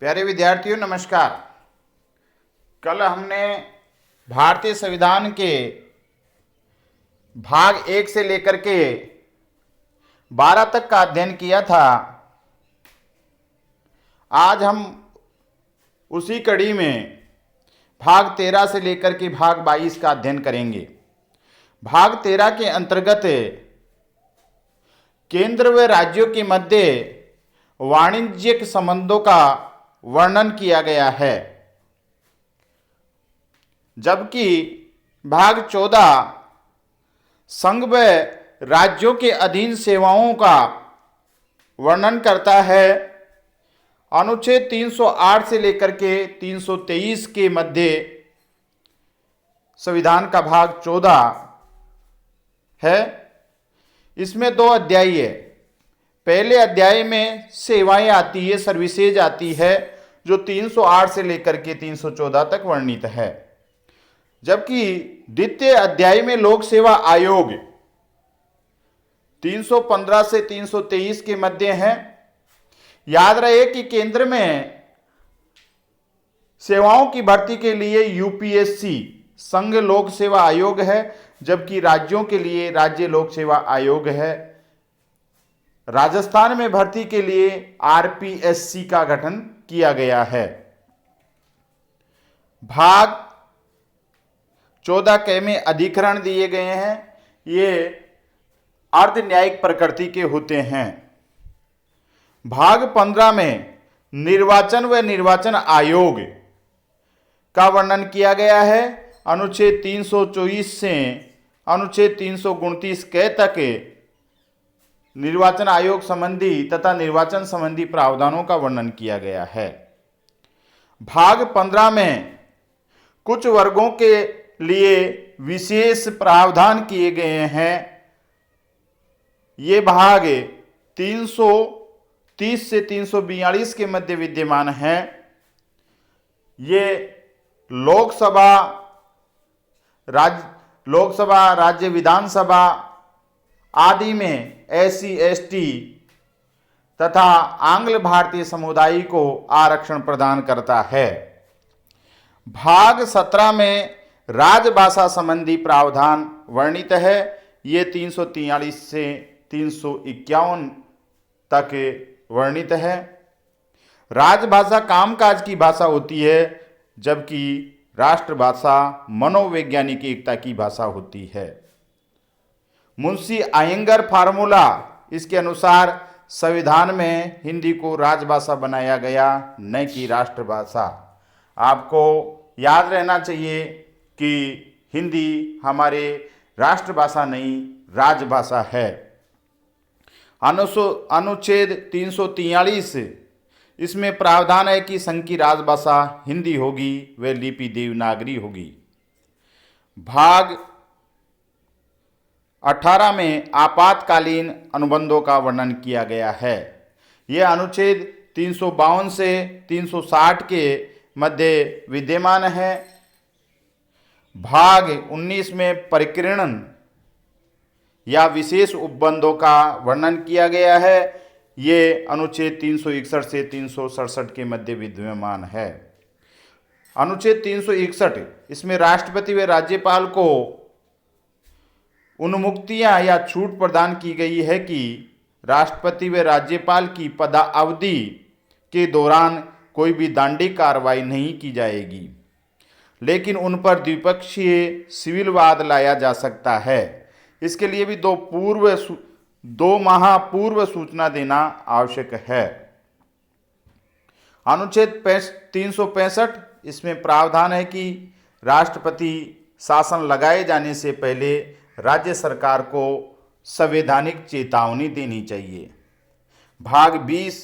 प्यारे विद्यार्थियों नमस्कार। कल हमने भारतीय संविधान के भाग 1 से लेकर के 12 तक का अध्ययन किया था। आज हम उसी कड़ी में भाग 13 से लेकर के भाग 22 का अध्ययन करेंगे। भाग 13 के अंतर्गत केंद्र व राज्यों के मध्य वाणिज्यिक संबंधों का वर्णन किया गया है, जबकि भाग 14 संघ व राज्यों के अधीन सेवाओं का वर्णन करता है। अनुच्छेद 308 से लेकर के 323 के मध्य संविधान का भाग 14 है। इसमें 2 अध्याय है। पहले अध्याय में सेवाएं आती है, सर्विसेज आती है, जो 308 से लेकर के 314 तक वर्णित है, जबकि द्वितीय अध्याय में लोक सेवा आयोग 315 से 323 के मध्य है। याद रहे कि केंद्र में सेवाओं की भर्ती के लिए यूपीएससी संघ लोक सेवा आयोग है, जबकि राज्यों के लिए राज्य लोक सेवा आयोग है। राजस्थान में भर्ती के लिए आरपीएससी का गठन किया गया है। भाग 14 के में अधिकरण दिए गए हैं। ये अर्ध न्यायिक प्रकृति के होते हैं। भाग 15 में निर्वाचन व निर्वाचन आयोग का वर्णन किया गया है। अनुच्छेद 324 से अनुच्छेद 329 के तक निर्वाचन आयोग संबंधी तथा निर्वाचन संबंधी प्रावधानों का वर्णन किया गया है। भाग 15 में कुछ वर्गों के लिए विशेष प्रावधान किए गए हैं। ये भाग 330 से 342 के मध्य विद्यमान है। ये लोकसभा, राज्य विधानसभा आदि में एससी एसटी तथा आंग्ल भारतीय समुदाय को आरक्षण प्रदान करता है। भाग 17 में राजभाषा संबंधी प्रावधान वर्णित है। ये 343 से 351 तक वर्णित है। राजभाषा कामकाज की भाषा होती है, जबकि राष्ट्रभाषा मनोवैज्ञानिक एकता की भाषा होती है। मुंशी अयंगर फार्मूला, इसके अनुसार संविधान में हिंदी को राजभाषा बनाया गया, न कि राष्ट्रभाषा। आपको याद रहना चाहिए कि हिंदी हमारे राष्ट्रभाषा नहीं, राजभाषा है। अनुच्छेद 343 इसमें प्रावधान है कि संघ की राजभाषा हिंदी होगी व लिपि देवनागरी होगी। भाग 18 में आपातकालीन अनुबंधों का वर्णन किया गया है। यह अनुच्छेद 352 से 360 के मध्य विद्यमान है। भाग 19 में परिकीर्णन या विशेष उपबंधों का वर्णन किया गया है। ये अनुच्छेद 361 से 367 के मध्य विद्यमान है। अनुच्छेद 361 इसमें राष्ट्रपति व राज्यपाल को उन्मुक्तियां या छूट प्रदान की गई है कि राष्ट्रपति व राज्यपाल की पदावधि के दौरान कोई भी दंडिक कार्रवाई नहीं की जाएगी, लेकिन उन पर द्विपक्षीय सिविल वाद लाया जा सकता है। इसके लिए भी 2 माह पूर्व सूचना देना आवश्यक है। अनुच्छेद 365 इसमें प्रावधान है कि राष्ट्रपति शासन लगाए जाने से पहले राज्य सरकार को संवैधानिक चेतावनी देनी चाहिए। भाग 20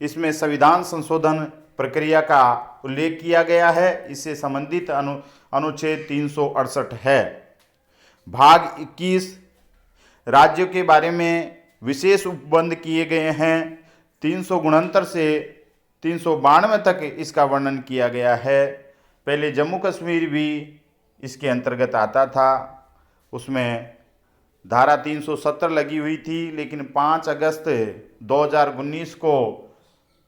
इसमें संविधान संशोधन प्रक्रिया का उल्लेख किया गया है। इससे संबंधित अनुच्छेद 368 है। भाग 21 राज्यों के बारे में विशेष उपबंध किए गए हैं। 369 से 392 तक इसका वर्णन किया गया है। पहले जम्मू कश्मीर भी इसके अंतर्गत आता था। उसमें धारा 370 लगी हुई थी, लेकिन 5 अगस्त 2019 को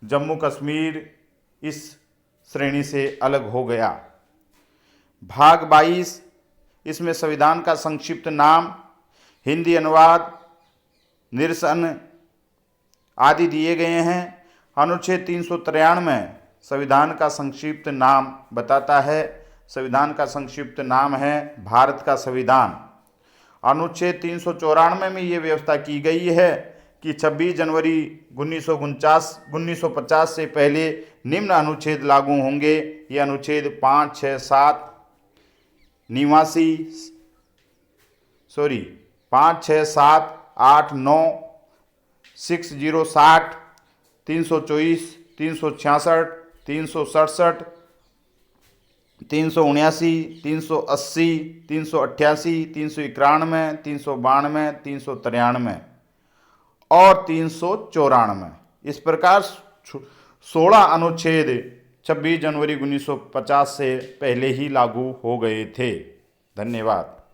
जम्मू कश्मीर इस श्रेणी से अलग हो गया। भाग 22, इसमें संविधान का संक्षिप्त नाम, हिंदी अनुवाद, निरसन आदि दिए गए हैं। अनुच्छेद 393 संविधान का संक्षिप्त नाम बताता है। संविधान का संक्षिप्त नाम है भारत का संविधान। अनुच्छेद 394 में ये व्यवस्था की गई है कि 26 जनवरी 1950 से पहले निम्न अनुच्छेद लागू होंगे। ये अनुच्छेद 5, 6, 7 5, 6, 7, 8, 9, 60, 60, 324, 366, 367, 379, 380, 388, 391, 392, 393 और 394। इस प्रकार 16 अनुच्छेद 26 जनवरी 1950 से पहले ही लागू हो गए थे। धन्यवाद।